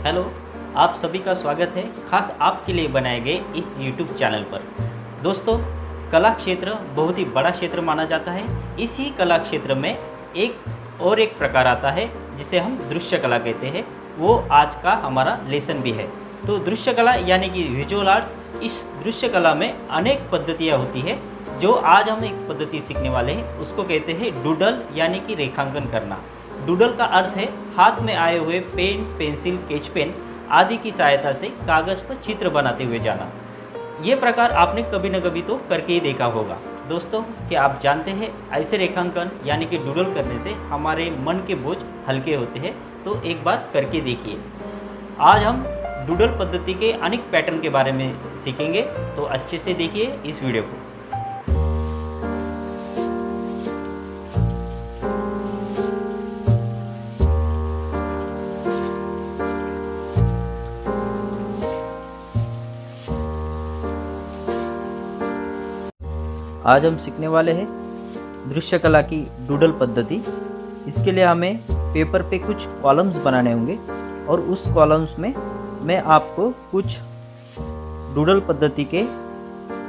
Hello, आप सभी का स्वागत है खास आपके लिए बनाए गए इस YouTube चैनल पर। दोस्तों, कला क्षेत्र बहुत ही बड़ा क्षेत्र माना जाता है। इसी कला क्षेत्र में एक प्रकार आता है जिसे हम दृश्य कला कहते हैं। वो आज का हमारा लेसन भी है। तो दृश्य कला यानी कि विजुअल आर्ट्स, इस दृश्य कला में अनेक पद्धतियाँ होती है। जो आज हम एक पद्धति सीखने वाले हैं उसको कहते हैं डूडल यानी कि रेखांकन करना। डूडल का अर्थ है हाथ में आए हुए पेन, पेंसिल, स्केच पेन आदि की सहायता से कागज़ पर चित्र बनाते हुए जाना। ये प्रकार आपने कभी न कभी तो करके ही देखा होगा। दोस्तों, क्या आप जानते हैं ऐसे रेखांकन यानी कि डूडल करने से हमारे मन के बोझ हल्के होते हैं। तो एक बार करके देखिए। आज हम डूडल पद्धति के अनेक पैटर्न के बारे में सीखेंगे, तो अच्छे से देखिए इस वीडियो को। आज हम सीखने वाले हैं दृश्य कला की डूडल पद्धति। इसके लिए हमें पेपर पे कुछ कॉलम्स बनाने होंगे और उस कॉलम्स में मैं आपको कुछ डूडल पद्धति के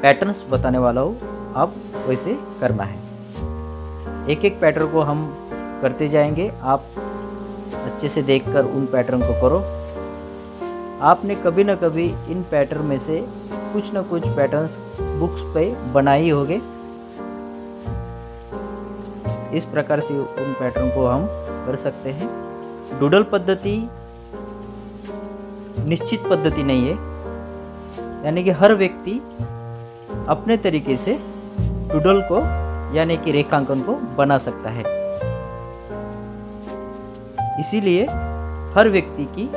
पैटर्न्स बताने वाला हूँ। आप वैसे करना है। एक एक पैटर्न को हम करते जाएंगे। आप अच्छे से देखकर उन पैटर्न को करो। आपने कभी न कभी इन पैटर्न में से कुछ न कुछ पैटर्न्स बुक्स पे बनाए ही होंगे। इस प्रकार से उन पैटर्न को हम कर सकते हैं। डूडल पद्धति निश्चित पद्धति नहीं है, यानी कि हर व्यक्ति अपने तरीके से डूडल को यानी कि रेखांकन को बना सकता है। इसीलिए हर व्यक्ति की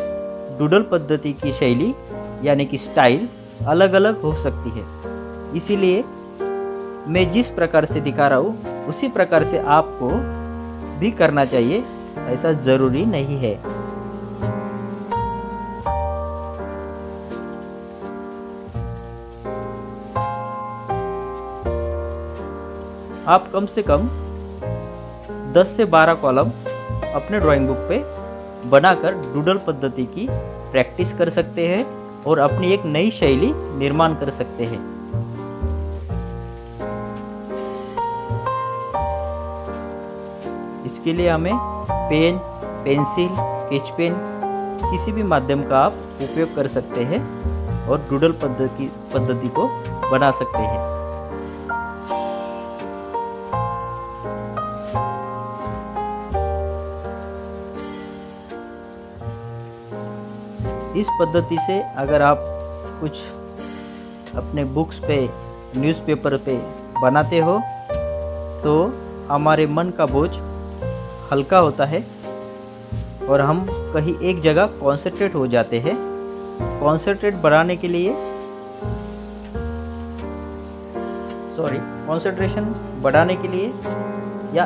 डूडल पद्धति की शैली यानी कि स्टाइल अलग अलग हो सकती है। इसीलिए मैं जिस प्रकार से दिखा रहा हूँ उसी प्रकार से आपको भी करना चाहिए, ऐसा ज़रूरी नहीं है। आप कम से कम 10 से 12 कॉलम अपने ड्राइंग बुक पे बनाकर डूडल पद्धति की प्रैक्टिस कर सकते हैं और अपनी एक नई शैली निर्माण कर सकते हैं। इसके लिए हमें पेन, पेंसिल, स्केच पेन किसी भी माध्यम का आप उपयोग कर सकते हैं और डूडल पद्धति को बना सकते हैं। इस पद्धति से अगर आप कुछ अपने बुक्स पे, न्यूज़पेपर पे बनाते हो तो हमारे मन का बोझ हल्का होता है और हम कहीं एक जगह कॉन्सेंट्रेट हो जाते हैं। कंसंट्रेशन बढ़ाने के लिए या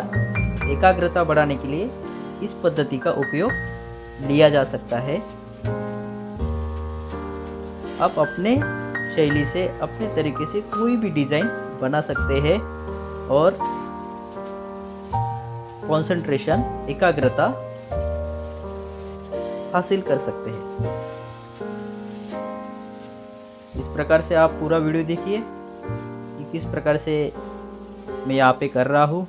एकाग्रता बढ़ाने के लिए इस पद्धति का उपयोग लिया जा सकता है। आप अपने शैली से, अपने तरीके से कोई भी डिज़ाइन बना सकते हैं और कंसंट्रेशन, एकाग्रता हासिल कर सकते हैं। इस प्रकार से आप पूरा वीडियो देखिए कि किस प्रकार से मैं यहाँ पे कर रहा हूँ।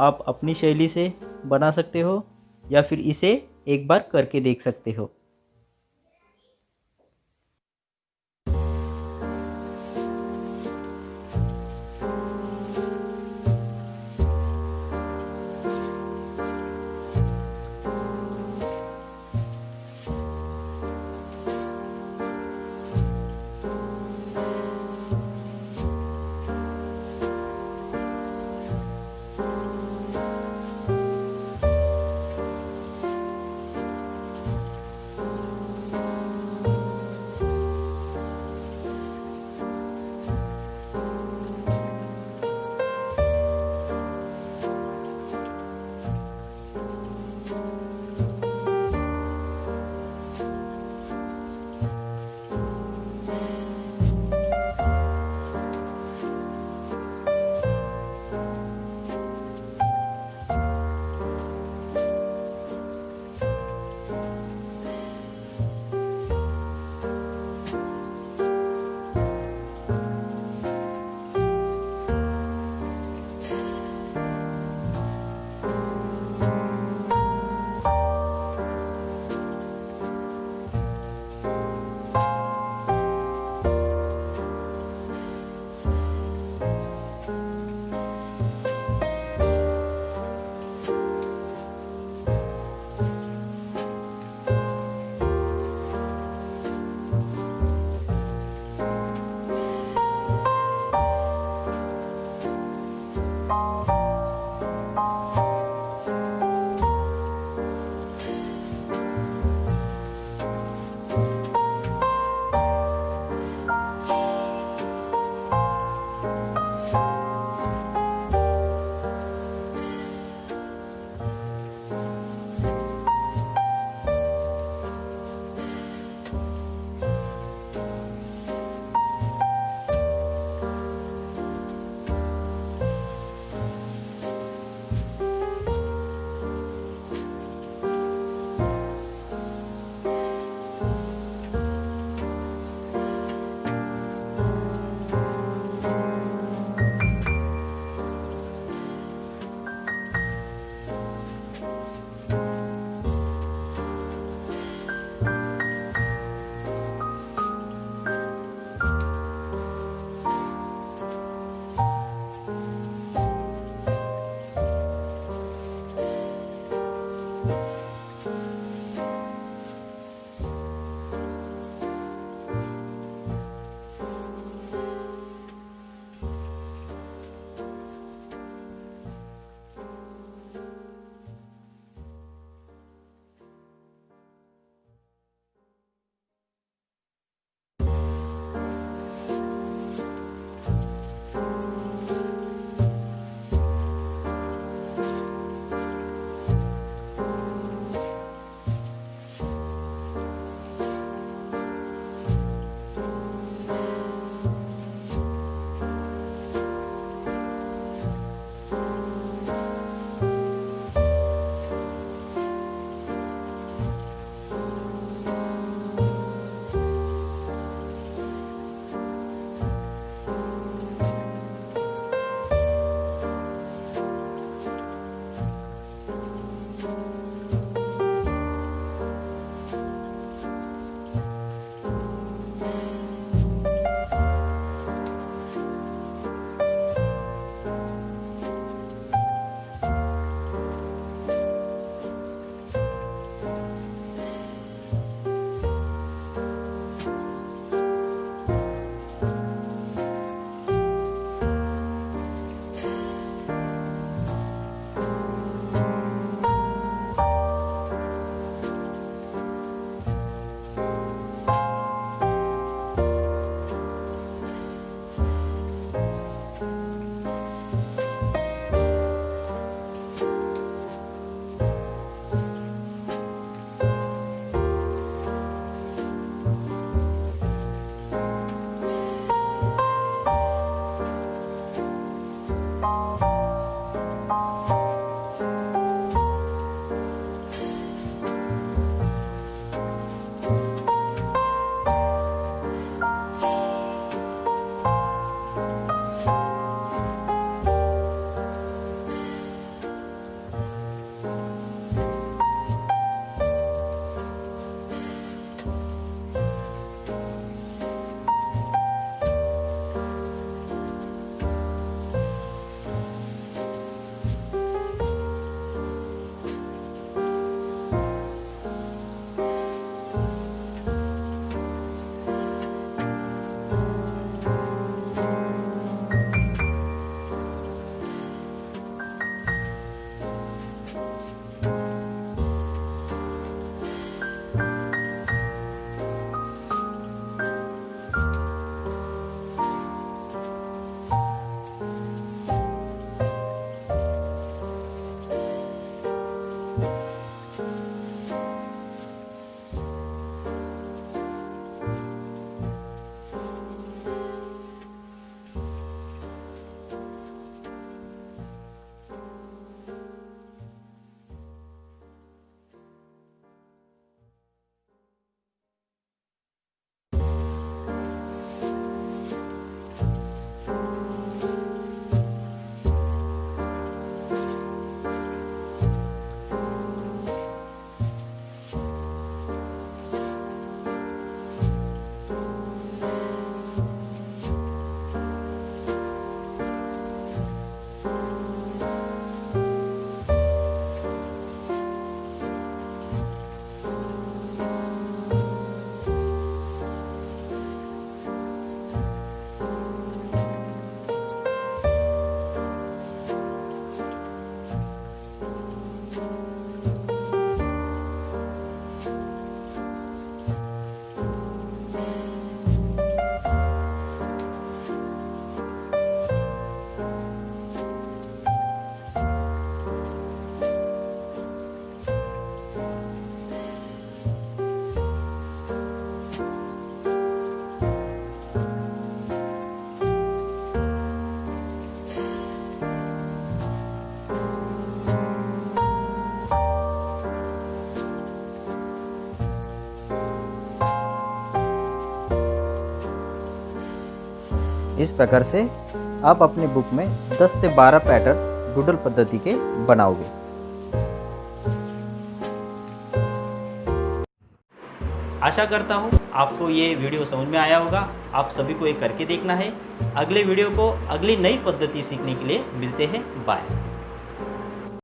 आप अपनी शैली से बना सकते हो या फिर इसे एक बार करके देख सकते हो। इस प्रकार से आप अपनी बुक में 10 से 12 पैटर्न डूडल पद्धति के बनाओगे। आशा करता हूँ आपको ये वीडियो समझ में आया होगा। आप सभी को ये करके देखना है। अगले वीडियो को अगली नई पद्धति सीखने के लिए मिलते हैं। बाय।